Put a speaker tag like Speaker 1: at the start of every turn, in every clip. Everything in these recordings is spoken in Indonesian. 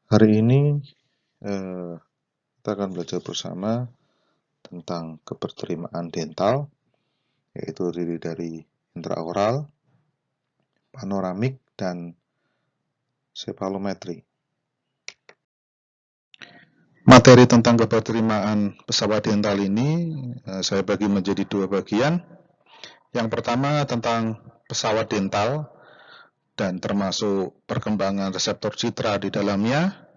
Speaker 1: Hari ini kita akan belajar bersama tentang keberterimaan dental, yaitu terdiri dari intraoral, panoramik, dan cepalometri. Materi tentang keberterimaan pesawat dental ini saya bagi menjadi dua bagian. Yang pertama tentang pesawat dental dan termasuk perkembangan reseptor citra di dalamnya.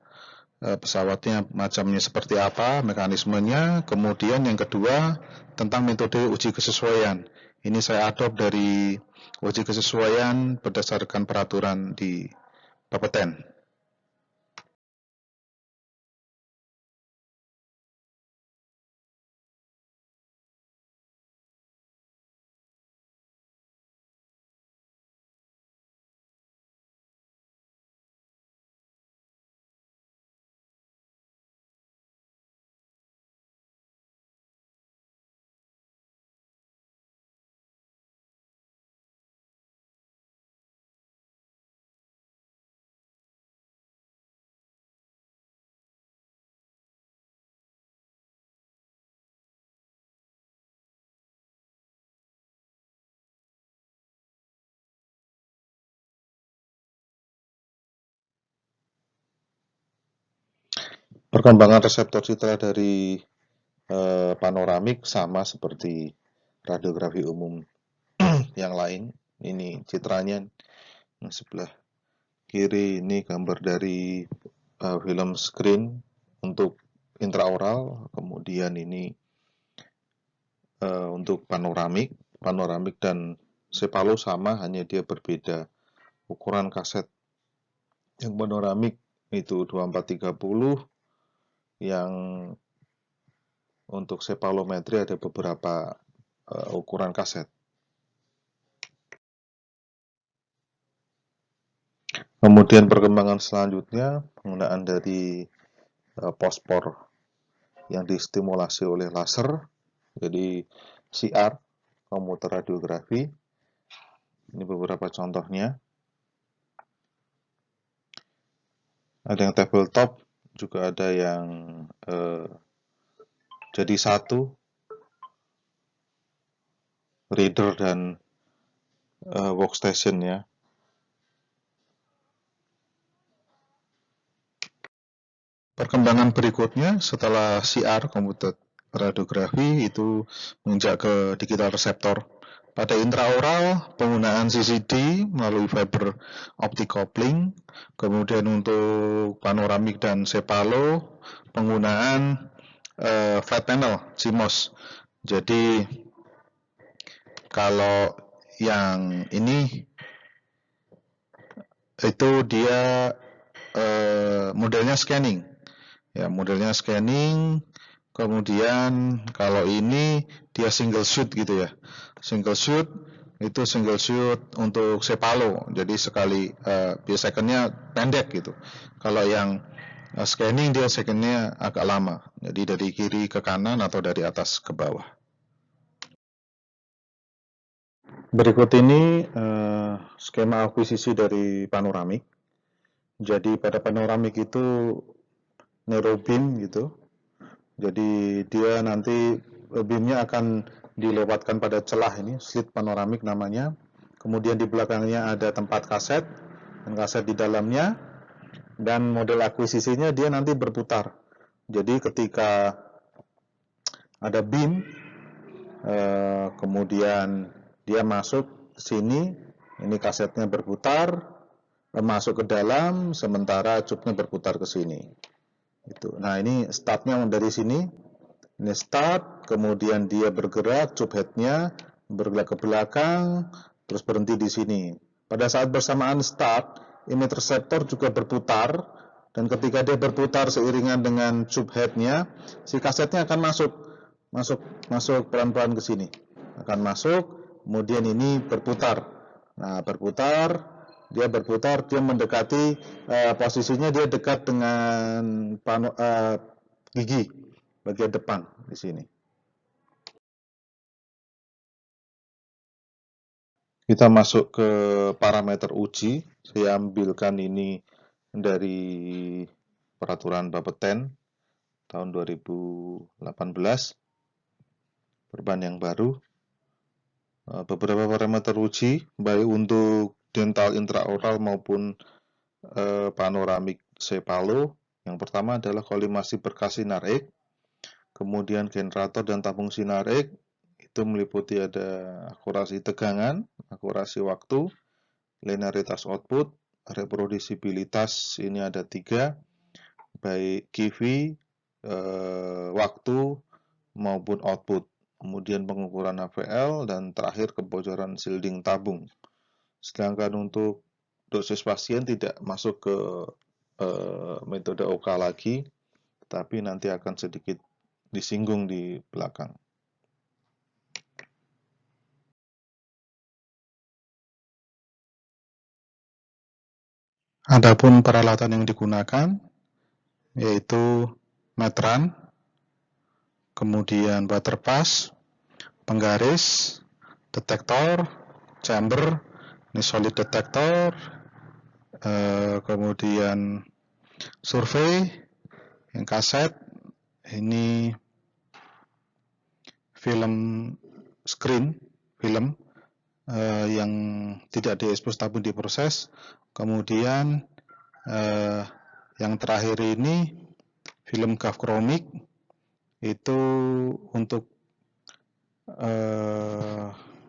Speaker 1: Pesawatnya macamnya seperti apa, mekanismenya. Kemudian yang kedua tentang metode uji kesesuaian. Ini saya adopt dari uji kesesuaian berdasarkan peraturan di Bapeten. Perkembangan reseptor citra dari panoramik sama seperti radiografi umum yang lain. Ini citranya yang sebelah kiri, ini gambar dari film screen untuk intraoral, kemudian ini untuk panoramik dan cepalo sama, hanya dia berbeda ukuran kaset. Yang panoramik itu 2430, yang untuk cepalometri ada beberapa ukuran kaset. Kemudian perkembangan selanjutnya penggunaan dari pospor yang distimulasi oleh laser, jadi CR, komputer radiografi. Ini beberapa contohnya. Ada yang tabletop, juga ada yang jadi satu, reader dan workstation ya. Perkembangan berikutnya setelah CR, komputer radiografi, itu menginjak ke digital reseptor. Pada intraoral, penggunaan CCD melalui fiber optic coupling. Kemudian untuk panoramik dan cepalo, penggunaan flat panel, CMOS. Jadi kalau yang ini itu dia modelnya scanning. Ya, modelnya scanning. Kemudian kalau ini dia single shoot gitu ya. Single shoot itu single shoot untuk cepalo. Jadi sekali secondnya pendek gitu. Kalau yang scanning dia secondnya agak lama. Jadi dari kiri ke kanan atau dari atas ke bawah. Berikut ini skema akuisisi dari panoramik. Jadi pada panoramik itu narrow beam gitu. Jadi dia nanti beamnya akan dilewatkan pada celah ini, slit panoramik namanya. Kemudian di belakangnya ada tempat kaset, dan kaset di dalamnya. Dan model akuisisinya dia nanti berputar. Jadi ketika ada beam, kemudian dia masuk sini, ini kasetnya berputar, masuk ke dalam, sementara cupnya berputar ke sini. Nah ini startnya dari sini. Ini start, kemudian dia bergerak, tube headnya bergerak ke belakang, terus berhenti di sini. Pada saat bersamaan start, image receptor juga berputar, dan ketika dia berputar seiringan dengan tube headnya, si kasetnya akan masuk pelan-pelan ke sini. Akan masuk, kemudian ini berputar. Nah, dia mendekati posisinya dia dekat dengan gigi bagian depan di sini. Kita masuk ke parameter uji. Saya ambilkan ini dari peraturan Bapeten tahun 2018, perubahan yang baru. Beberapa parameter uji, baik untuk dental intraoral maupun panoramik cepalo. Yang pertama adalah kolimasi berkas sinar X, kemudian generator dan tabung sinar X, itu meliputi ada akurasi tegangan, akurasi waktu, linearitas output, reprodusibilitas, ini ada 3, baik QV, waktu, maupun output. Kemudian pengukuran HVL, dan terakhir kebocoran shielding tabung. Sedangkan untuk dosis pasien tidak masuk ke metode OK lagi, tapi nanti akan sedikit disinggung di belakang. Adapun peralatan yang digunakan yaitu metran, kemudian waterpass, penggaris, detektor, chamber, ini solid detektor, kemudian survei, yang kaset, ini film screen, film yang tidak diekspos tapi diproses. Kemudian yang terakhir ini film GAF-chronic, itu untuk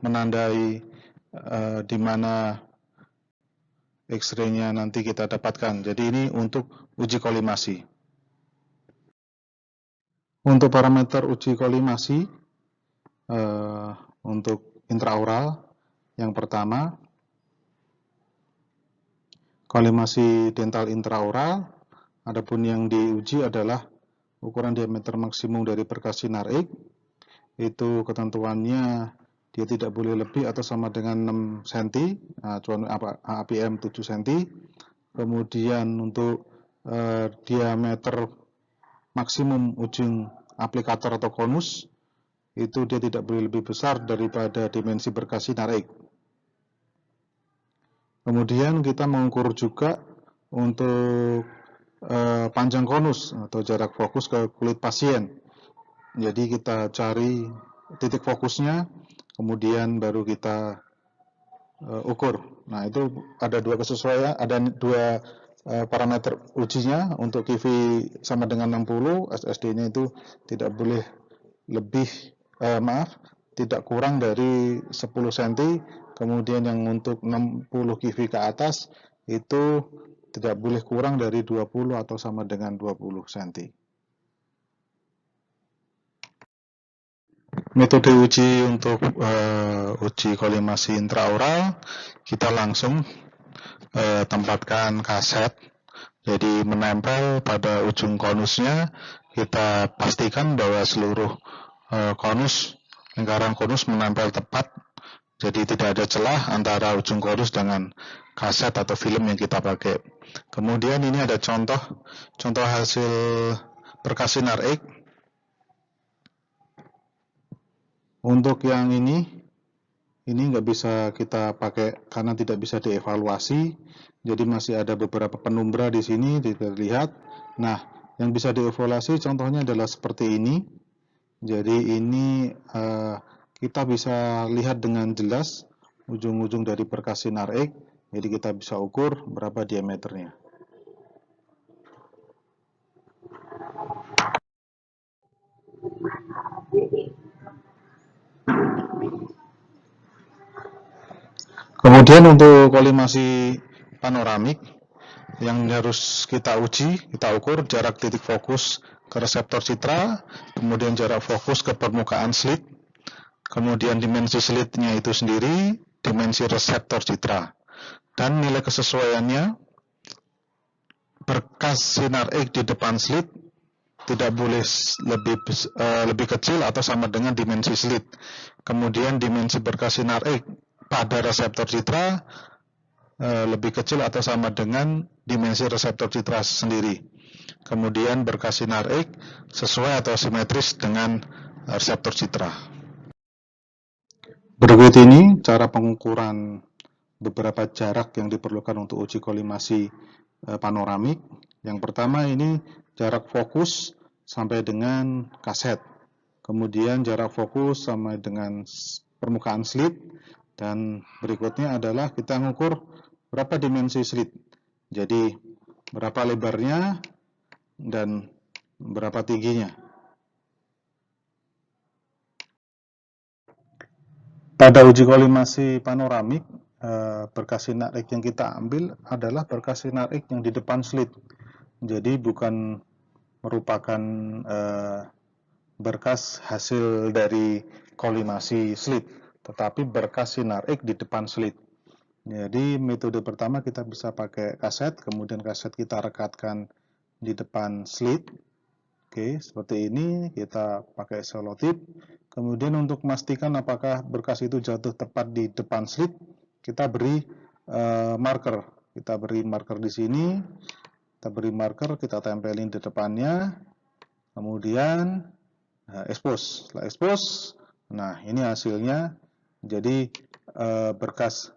Speaker 1: menandai di mana X-ray-nya nanti kita dapatkan. Jadi ini untuk uji kolimasi. Untuk parameter uji kolimasi untuk intraoral, yang pertama kolimasi dental intraoral. Adapun yang diuji adalah ukuran diameter maksimum dari berkas sinar X. Itu ketentuannya dia tidak boleh lebih atau sama dengan 6 cm, APM 7 cm. Kemudian untuk diameter maksimum ujung aplikator atau konus, itu dia tidak boleh lebih besar daripada dimensi berkas sinar X. Kemudian kita mengukur juga untuk panjang konus atau jarak fokus ke kulit pasien. Jadi kita cari titik fokusnya, kemudian baru kita ukur. Nah, itu ada dua kesesuaian, ada dua parameter ujinya. Untuk QV sama dengan 60, SSD-nya itu tidak boleh lebih, tidak kurang dari 10 cm. Kemudian yang untuk 60 QV ke atas itu tidak boleh kurang dari 20 atau sama dengan 20 cm. Metode uji untuk uji kolimasi intraoral, kita langsung tempatkan kaset, jadi menempel pada ujung konusnya. Kita pastikan bahwa seluruh konus, lingkaran konus menempel tepat, jadi tidak ada celah antara ujung konus dengan kaset atau film yang kita pakai. Kemudian ini ada contoh hasil berkas sinar X. Untuk yang ini nggak bisa kita pakai karena tidak bisa dievaluasi. Jadi masih ada beberapa penumbra di sini dilihat. Nah, yang bisa dievaluasi contohnya adalah seperti ini. Jadi ini kita bisa lihat dengan jelas ujung-ujung dari berkas sinar X. Jadi kita bisa ukur berapa diameternya. Kemudian untuk kolimasi panoramik, yang harus kita uji, kita ukur jarak titik fokus ke reseptor citra, kemudian jarak fokus ke permukaan slit, kemudian dimensi slitnya itu sendiri, dimensi reseptor citra, dan nilai kesesuaiannya, berkas sinar X di depan slit tidak boleh lebih kecil atau sama dengan dimensi slit. Kemudian dimensi berkas sinar X pada reseptor citra lebih kecil atau sama dengan dimensi reseptor citra sendiri. Kemudian berkas sinar X sesuai atau simetris dengan reseptor citra. Berikut ini cara pengukuran beberapa jarak yang diperlukan untuk uji kolimasi panoramik. Yang pertama ini jarak fokus sampai dengan kaset. Kemudian jarak fokus sampai dengan permukaan slit. Dan berikutnya adalah kita mengukur berapa dimensi slit. Jadi berapa lebarnya dan berapa tingginya. Pada uji kolimasi panoramik, berkas sinar X yang kita ambil adalah berkas sinar X yang di depan slit. Jadi bukan merupakan berkas hasil dari kolimasi slit, tetapi berkas sinar X di depan slit. Jadi metode pertama kita bisa pakai kaset, kemudian kaset kita rekatkan di depan slit. Oke, seperti ini kita pakai selotip. Kemudian untuk memastikan apakah berkas itu jatuh tepat di depan slit, kita beri marker. Kita beri marker di sini. Kita beri marker, kita tempelin di depannya. Kemudian expose. Setelah expose, nah ini hasilnya. Jadi berkas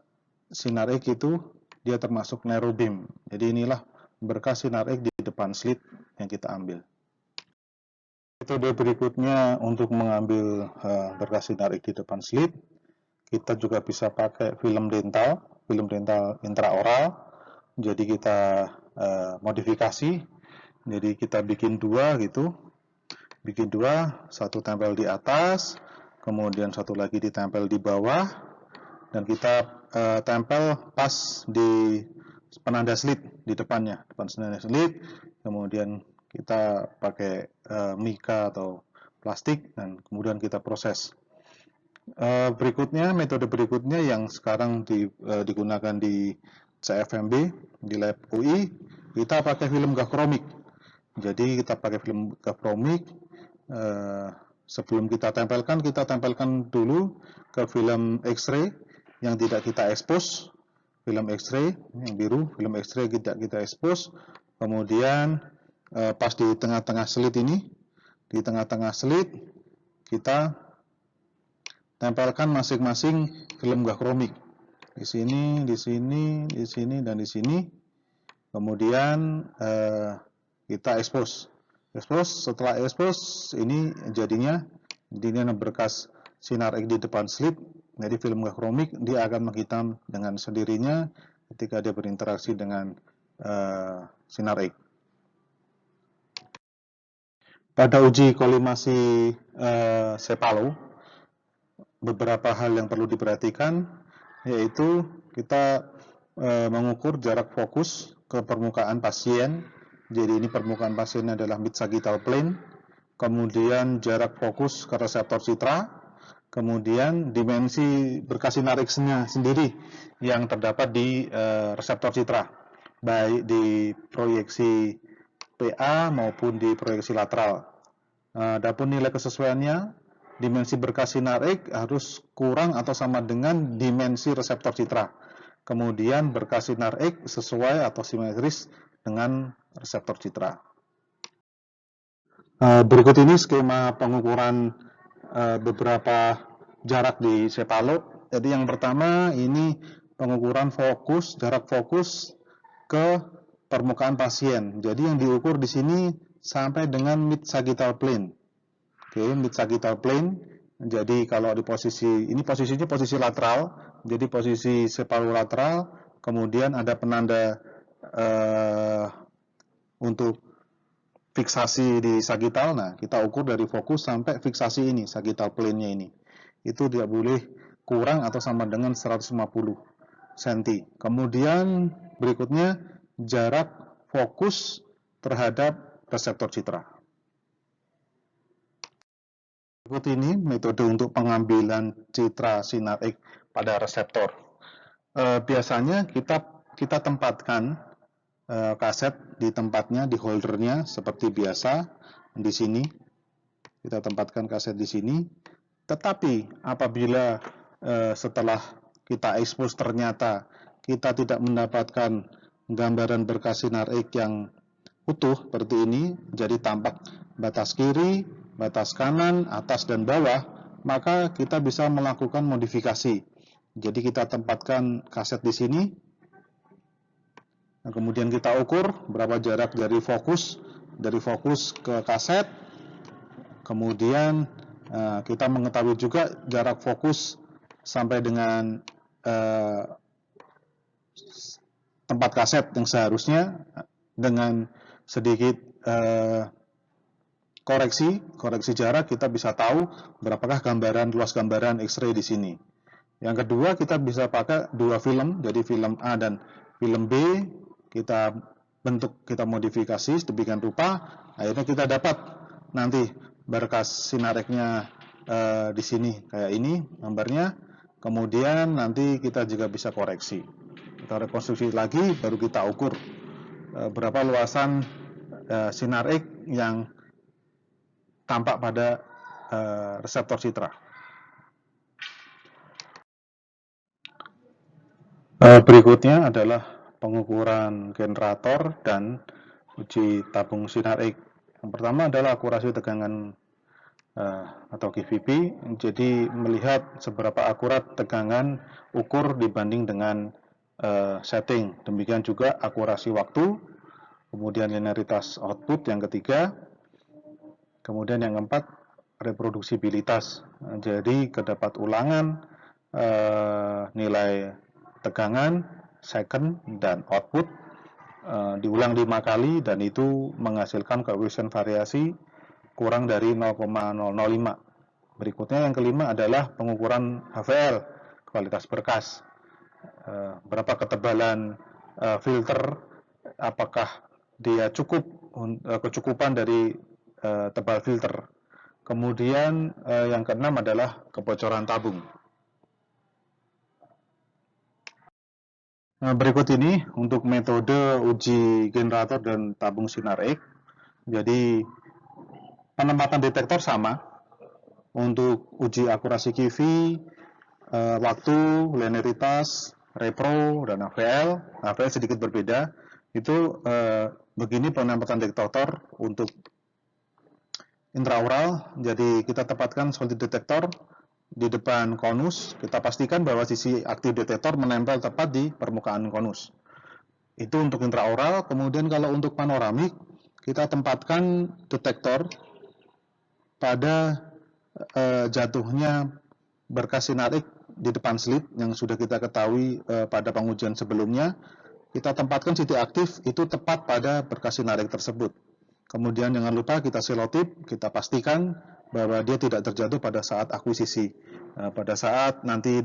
Speaker 1: sinar X itu dia termasuk narrow beam. Jadi inilah berkas sinar X di depan slit yang kita ambil. Metode berikutnya untuk mengambil berkas sinar X di depan slit, kita juga bisa pakai film dental intraoral. Jadi kita modifikasi, jadi kita bikin dua gitu, satu tempel di atas, kemudian satu lagi ditempel di bawah, dan kita tempel pas di penanda slit di depannya, depan penanda slit, kemudian kita pakai mika atau plastik dan kemudian kita proses. Metode berikutnya yang sekarang digunakan di CFMB, di lab UI, kita pakai film gafromik. Jadi kita pakai film gafromik, sebelum kita tempelkan dulu ke film X-ray yang tidak kita expose, film X-ray yang biru, film X-ray tidak kita expose. Kemudian pas di tengah-tengah slit ini, di tengah-tengah slit kita tempelkan masing-masing film gafromik. Di sini, di sini, di sini, dan di sini. Kemudian kita expose. Setelah expose, ini jadinya berkas sinar X di depan slit. Jadi film gafromik dia akan menghitam dengan sendirinya ketika dia berinteraksi dengan sinar X. Pada uji kolimasi Sepalo, beberapa hal yang perlu diperhatikan, yaitu kita mengukur jarak fokus ke permukaan pasien. Jadi ini permukaan pasien adalah mid sagittal plane, kemudian jarak fokus ke reseptor citra, kemudian dimensi berkas sinar X-nya sendiri yang terdapat di reseptor citra, baik di proyeksi PA maupun di proyeksi lateral. Adapun nilai kesesuaiannya, dimensi berkas sinar X harus kurang atau sama dengan dimensi reseptor citra. Kemudian berkas sinar X sesuai atau simetris dengan reseptor citra. Berikut ini skema pengukuran beberapa jarak di Sepalo. Jadi yang pertama ini pengukuran jarak fokus ke permukaan pasien. Jadi yang diukur di sini sampai dengan mid sagittal plane. Oke, mid sagittal plane. Jadi kalau di posisinya posisi lateral. Jadi posisi sepalo lateral. Kemudian ada penanda untuk fiksasi di sagittal. Nah, kita ukur dari fokus sampai fiksasi ini, sagittal plane-nya ini. Itu tidak boleh kurang atau sama dengan 150 cm. Kemudian berikutnya jarak fokus terhadap reseptor citra. Berikut ini metode untuk pengambilan citra sinar X pada reseptor. Biasanya kita tempatkan kaset di tempatnya, di holdernya seperti biasa di sini. Kita tempatkan kaset di sini. Tetapi apabila setelah kita expose ternyata kita tidak mendapatkan gambaran berkas sinar X yang utuh seperti ini, jadi tampak batas kiri, batas kanan, atas dan bawah, maka kita bisa melakukan modifikasi. Jadi kita tempatkan kaset di sini, Nah, kemudian kita ukur berapa jarak dari fokus ke kaset. Kemudian kita mengetahui juga jarak fokus sampai dengan tempat kaset yang seharusnya dengan sedikit koreksi jarak kita bisa tahu berapakah luas gambaran X-ray di sini. Yang kedua, kita bisa pakai dua film, jadi film A dan film B, kita modifikasi sedemikian rupa, akhirnya kita dapat nanti berkas sinareknya di sini kayak ini gambarnya. Kemudian nanti kita juga bisa koreksi, kita rekonstruksi lagi, baru kita ukur berapa luasan sinarik yang tampak pada reseptor citra. Berikutnya adalah pengukuran generator dan uji tabung sinarik. Yang pertama adalah akurasi tegangan atau KVP, jadi melihat seberapa akurat tegangan ukur dibanding dengan setting. Demikian juga akurasi waktu, kemudian linearitas output yang ketiga, kemudian yang keempat reproduksibilitas. Jadi kedapat ulangan nilai tegangan, second, dan output diulang 5 kali dan itu menghasilkan koefisien variasi kurang dari 0,005. Berikutnya yang kelima adalah pengukuran HVL, kualitas berkas. Berapa ketebalan filter, apakah dia kecukupan dari tebal filter. Kemudian yang keenam adalah kebocoran tabung. Berikut ini untuk metode uji generator dan tabung sinar X. Jadi penempatan detektor sama. Untuk uji akurasi QV, waktu, linearitas, repro, dan AVL sedikit berbeda. Itu begini penempatan detektor untuk intraoral. Jadi kita tempatkan solid detektor di depan konus. Kita pastikan bahwa sisi aktif detektor menempel tepat di permukaan konus. Itu untuk intraoral. Kemudian kalau untuk panoramik, kita tempatkan detektor pada jatuhnya berkas sinarik di depan slit yang sudah kita ketahui pada pengujian sebelumnya. Kita tempatkan titik aktif itu tepat pada berkas sinarik tersebut. Kemudian jangan lupa kita selotip, kita pastikan bahwa dia tidak terjatuh pada saat akuisisi, pada saat nanti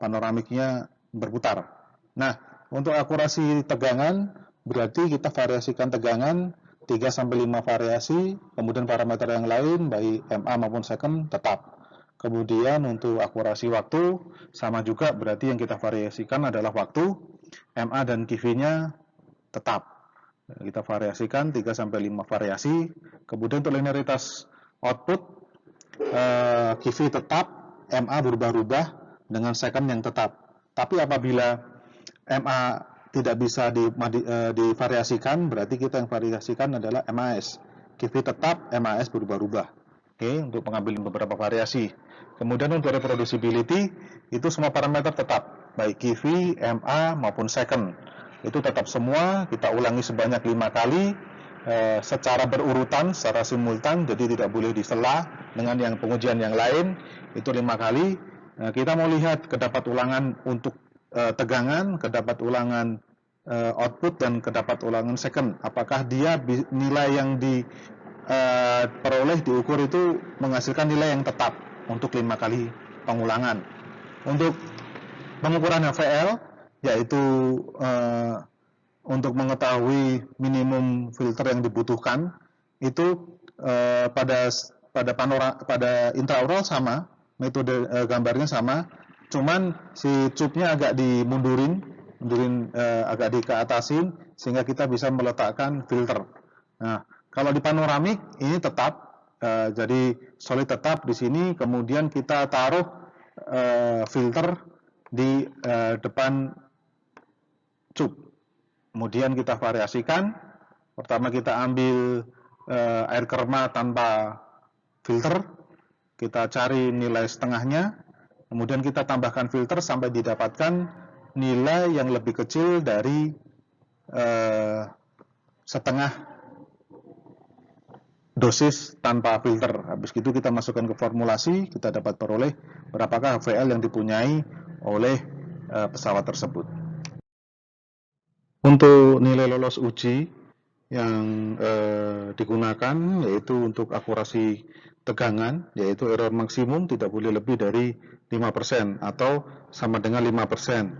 Speaker 1: panoramiknya berputar. Nah, untuk akurasi tegangan berarti kita variasikan tegangan 3-5 variasi, kemudian parameter yang lain baik MA maupun second tetap. Kemudian untuk akurasi waktu sama juga, berarti yang kita variasikan adalah waktu, MA dan QV-nya tetap. Kita variasikan 3-5 variasi. Kemudian untuk linearitas output, QV tetap, MA berubah-ubah dengan second yang tetap. Tapi apabila MA tidak bisa divariasikan, berarti kita yang variasikan adalah MAS. QV tetap, MAS berubah-ubah. Oke, untuk pengambilan beberapa variasi. Kemudian untuk reproducibility, itu semua parameter tetap, baik QV, MA maupun second. Itu tetap semua, kita ulangi sebanyak 5 kali, secara berurutan, secara simultan, jadi tidak boleh disela dengan yang pengujian yang lain, itu 5 kali. Kita mau lihat kedapat ulangan untuk tegangan, kedapat ulangan output, dan kedapat ulangan second. Apakah dia nilai yang diperoleh diukur itu menghasilkan nilai yang tetap untuk 5 kali pengulangan. Untuk pengukuran HVL, yaitu untuk mengetahui minimum filter yang dibutuhkan, itu pada intraoral sama, metode gambarnya sama, cuman si cupnya agak dimundurin agak dikeatasin sehingga kita bisa meletakkan filter. Nah, kalau di panoramik ini tetap, jadi solid tetap di sini, kemudian kita taruh filter di depan cup. Kemudian kita variasikan. Pertama kita ambil air kerma tanpa filter, kita cari nilai setengahnya, kemudian kita tambahkan filter sampai didapatkan nilai yang lebih kecil dari setengah dosis tanpa filter. Habis itu kita masukkan ke formulasi, kita dapat peroleh berapakah HVL yang dipunyai oleh pesawat tersebut. Untuk nilai lolos uji yang digunakan yaitu untuk akurasi tegangan, yaitu error maksimum tidak boleh lebih dari 5% atau sama dengan 5%.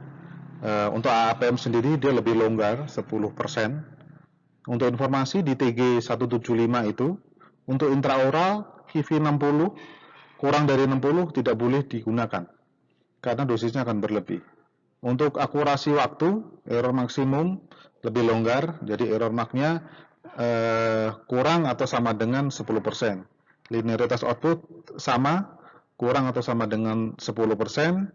Speaker 1: Untuk AAPM sendiri dia lebih longgar, 10%. Untuk informasi di TG 175 itu, untuk intraoral QV 60 kurang dari 60 tidak boleh digunakan karena dosisnya akan berlebih. Untuk akurasi waktu, error maksimum lebih longgar, jadi error maknya kurang atau sama dengan 10%. Linearitas output sama, kurang atau sama dengan 10%.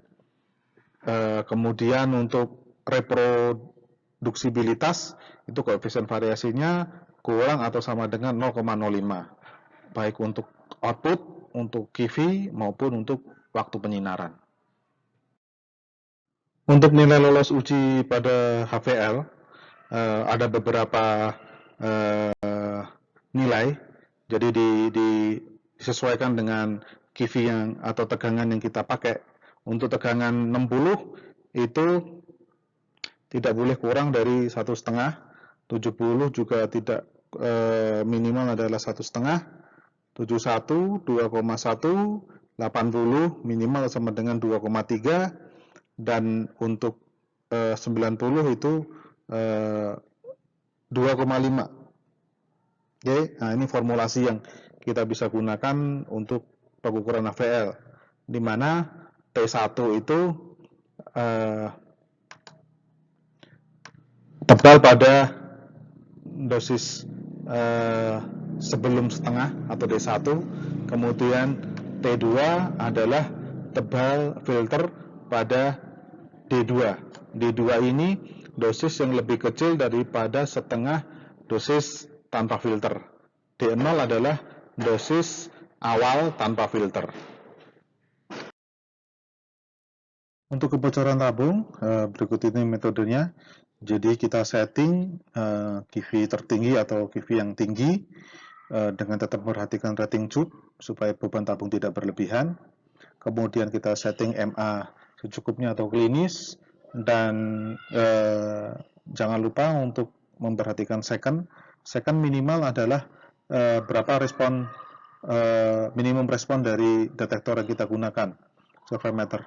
Speaker 1: Kemudian untuk reproduksibilitas, itu koefisien variasinya kurang atau sama dengan 0,05, baik untuk output, untuk QV, maupun untuk waktu penyinaran. Untuk nilai lolos uji pada HVL, ada beberapa nilai, jadi disesuaikan dengan QV atau tegangan yang kita pakai. Untuk tegangan 60 itu tidak boleh kurang dari 1,5, 70 juga tidak, minimal adalah 1,5, 71, 2,1, 80 minimal sama dengan 2,3, dan untuk 90 itu 2,5. Oke, nah ini formulasi yang kita bisa gunakan untuk pengukuran HVL, di mana T1 itu tebal pada dosis sebelum setengah atau D1, kemudian T2 adalah tebal filter pada D2. D2 ini dosis yang lebih kecil daripada setengah dosis tanpa filter. D0 adalah dosis awal tanpa filter. Untuk kebocoran tabung, berikut ini metodenya. Jadi kita setting QV tertinggi atau QV yang tinggi dengan tetap memperhatikan rating tube supaya beban tabung tidak berlebihan. Kemudian kita setting MA secukupnya atau klinis, dan jangan lupa untuk memperhatikan second. Second minimal adalah berapa respon minimum respon dari detektor yang kita gunakan, surveimeter.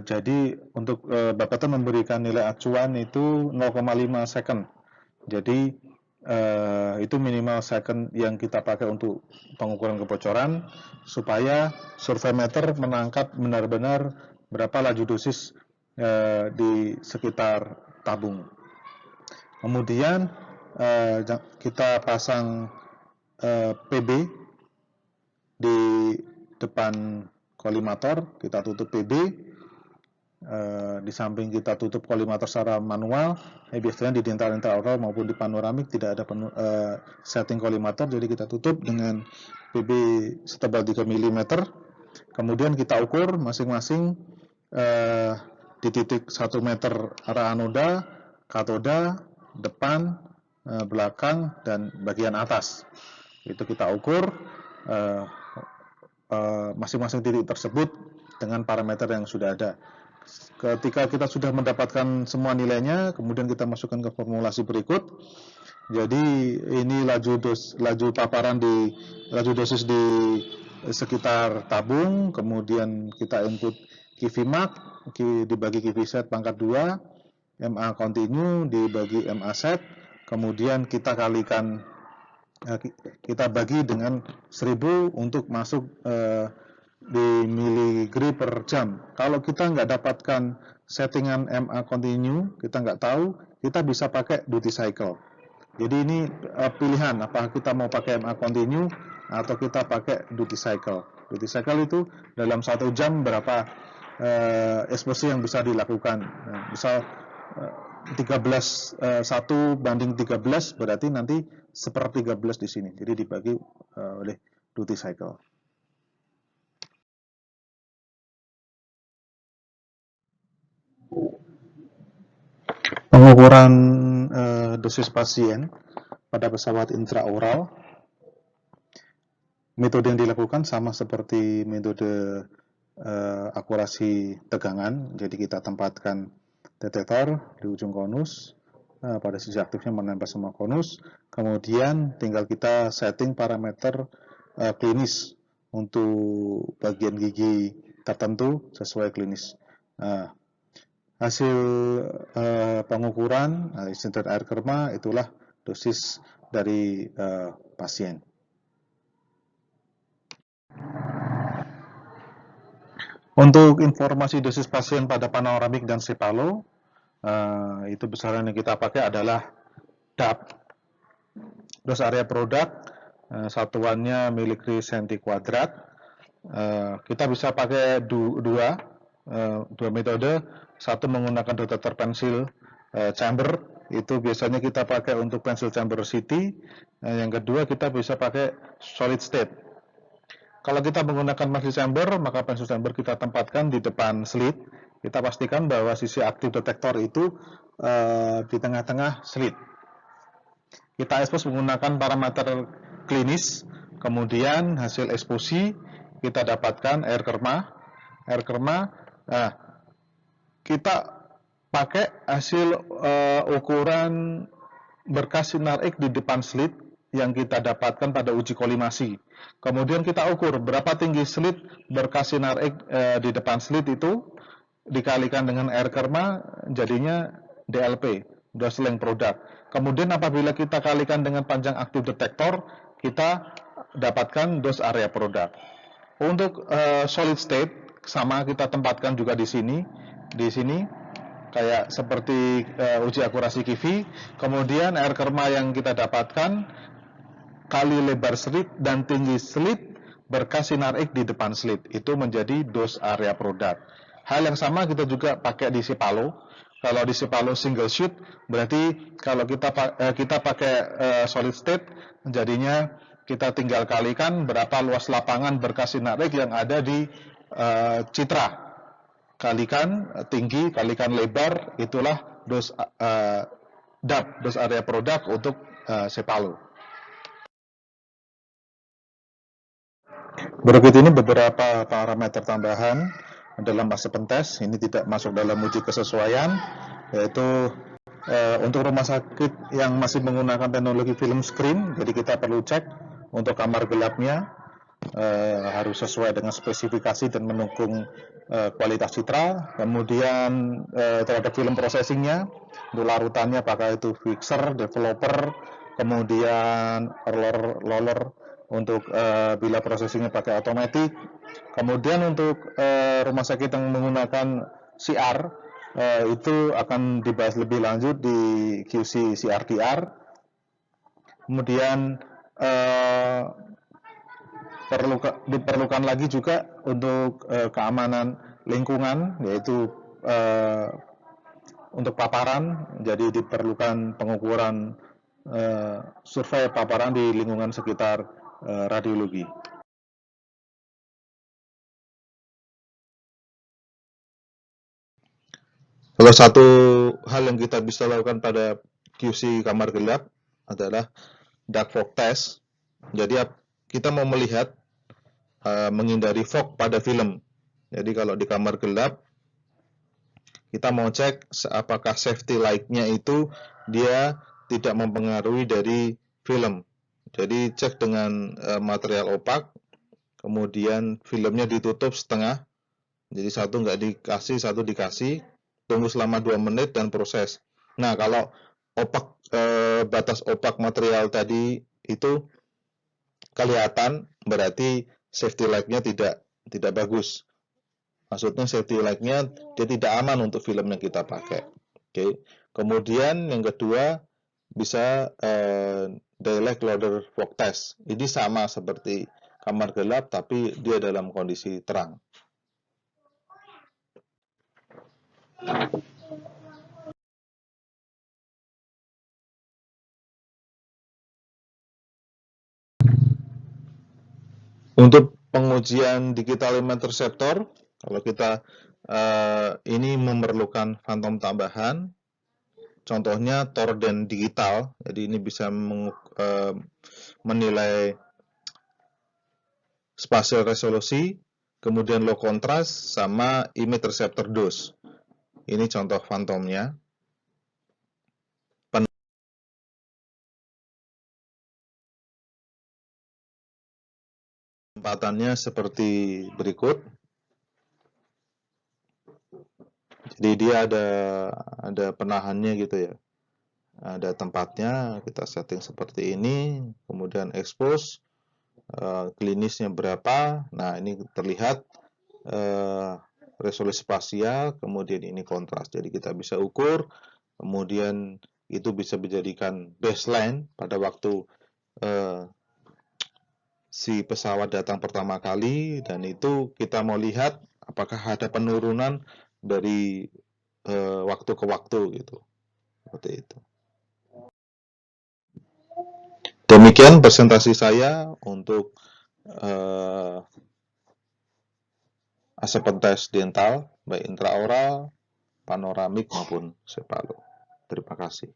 Speaker 1: Jadi untuk Bapeten memberikan nilai acuan itu 0,5 second. Jadi itu minimal second yang kita pakai untuk pengukuran kebocoran, supaya surveimeter menangkap benar-benar berapa laju dosis di sekitar tabung. Kemudian kita pasang PB di depan kolimator, kita tutup PB. Di samping kita tutup kolimator secara manual, biasanya di dental intraoral maupun di panoramik tidak ada setting kolimator, jadi kita tutup dengan PB setebal 3 mm. Kemudian kita ukur masing-masing di titik 1 meter arah anoda, katoda, depan, belakang, dan bagian atas. Itu kita ukur masing-masing titik tersebut dengan parameter yang sudah ada. Ketika kita sudah mendapatkan semua nilainya, kemudian kita masukkan ke formulasi berikut. Jadi ini laju paparan di laju dosis di sekitar tabung, kemudian kita input QV max dibagi QV set pangkat 2, MA continue dibagi MA set, kemudian kita kalikan, kita bagi dengan 1000 untuk masuk di miligri per jam. Kalau kita nggak dapatkan settingan MA continue, kita nggak tahu, kita bisa pakai duty cycle. Jadi ini pilihan, apakah kita mau pakai MA continue atau kita pakai duty cycle. Duty cycle itu dalam 1 jam berapa eksposi yang bisa dilakukan. Nah, misal 1 banding 13 berarti nanti 1/13 di sini. Jadi dibagi oleh duty cycle. Pengukuran dosis pasien pada pesawat intraoral, metode yang dilakukan sama seperti metode akurasi tegangan. Jadi kita tempatkan detektor di ujung konus, pada sisi aktifnya menempel sama konus, kemudian tinggal kita setting parameter klinis untuk bagian gigi tertentu sesuai klinis. Hasil pengukuran standar air kerma itulah dosis dari pasien. Untuk informasi dosis pasien pada panoramik dan Cepalo, itu besaran yang kita pakai adalah DAP, dose area produk, satuannya milikri senti kuadrat. Kita bisa pakai dua metode. Satu menggunakan detektor pensil chamber, itu biasanya kita pakai untuk pensil chamber CT. Yang kedua kita bisa pakai solid state. Kalau kita menggunakan pensil chamber, maka pensil chamber kita tempatkan di depan slit. Kita pastikan bahwa sisi aktif detektor itu di tengah-tengah slit. Kita expose menggunakan parameter klinis, kemudian hasil eksposi kita dapatkan air kerma. Kita pakai hasil ukuran berkas sinar X di depan slit yang kita dapatkan pada uji kolimasi. Kemudian kita ukur berapa tinggi slit berkas sinar X di depan slit itu dikalikan dengan air kerma, jadinya DLP, dose length product. Kemudian apabila kita kalikan dengan panjang aktif detektor, kita dapatkan dose area product. Untuk solid state sama kita tempatkan juga di sini kayak seperti uji akurasi KIVI. Kemudian air kerma yang kita dapatkan kali lebar slit dan tinggi slit berkas sinar X di depan slit, itu menjadi dose area product. Hal yang sama kita juga pakai di Cepalo. Kalau di Cepalo single shoot, berarti kalau kita pakai solid state, jadinya kita tinggal kalikan berapa luas lapangan berkas sinar X yang ada di citra. Kalikan tinggi, kalikan lebar, itulah dose DAP, dose area product untuk Cepalo. Berikut ini beberapa parameter tambahan dalam fase pentes. Ini tidak masuk dalam uji kesesuaian, yaitu untuk rumah sakit yang masih menggunakan teknologi film screen, jadi kita perlu cek untuk kamar gelapnya harus sesuai dengan spesifikasi dan mendukung kualitas citra. Kemudian terhadap film processingnya, untuk larutannya apakah itu fixer, developer, kemudian roller untuk bila processingnya pakai otomatis. Kemudian untuk rumah sakit yang menggunakan CR, itu akan dibahas lebih lanjut di QC CRTR. Kemudian diperlukan lagi juga untuk keamanan lingkungan, yaitu untuk paparan. Jadi diperlukan pengukuran survei paparan di lingkungan sekitar radiologi. Salah satu hal yang kita bisa lakukan pada QC kamar gelap adalah dark fog test. Jadi kita mau melihat menghindari fog pada film. Jadi kalau di kamar gelap, kita mau cek apakah safety light-nya itu dia tidak mempengaruhi dari film. Jadi cek dengan material opak, kemudian filmnya ditutup setengah. Jadi satu nggak dikasih, satu dikasih. Tunggu selama 2 menit dan proses. Nah, kalau opak batas opak material tadi itu kelihatan, berarti safety light-nya tidak bagus. Maksudnya safety light-nya dia tidak aman untuk film yang kita pakai. Oke. Kemudian yang kedua bisa daylight loader fog test. Ini sama seperti kamar gelap tapi dia dalam kondisi terang. Untuk pengujian digital image receptor, kalau kita ini memerlukan phantom tambahan, contohnya torden digital, jadi ini bisa menilai spatial resolusi, kemudian low contrast, sama image receptor dose. Ini contoh fantomnya. Penempatannya seperti berikut. Jadi dia ada penahannya gitu ya. Ada tempatnya, kita setting seperti ini, kemudian expose, klinisnya berapa. Nah, ini terlihat resolusi spasial, kemudian ini kontras. Jadi kita bisa ukur, kemudian itu bisa dijadikan baseline pada waktu si pesawat datang pertama kali, dan itu kita mau lihat apakah ada penurunan dari waktu ke waktu gitu. Seperti itu. Demikian presentasi saya untuk acceptance test dental, baik intraoral, panoramik maupun cepalo. Terima kasih.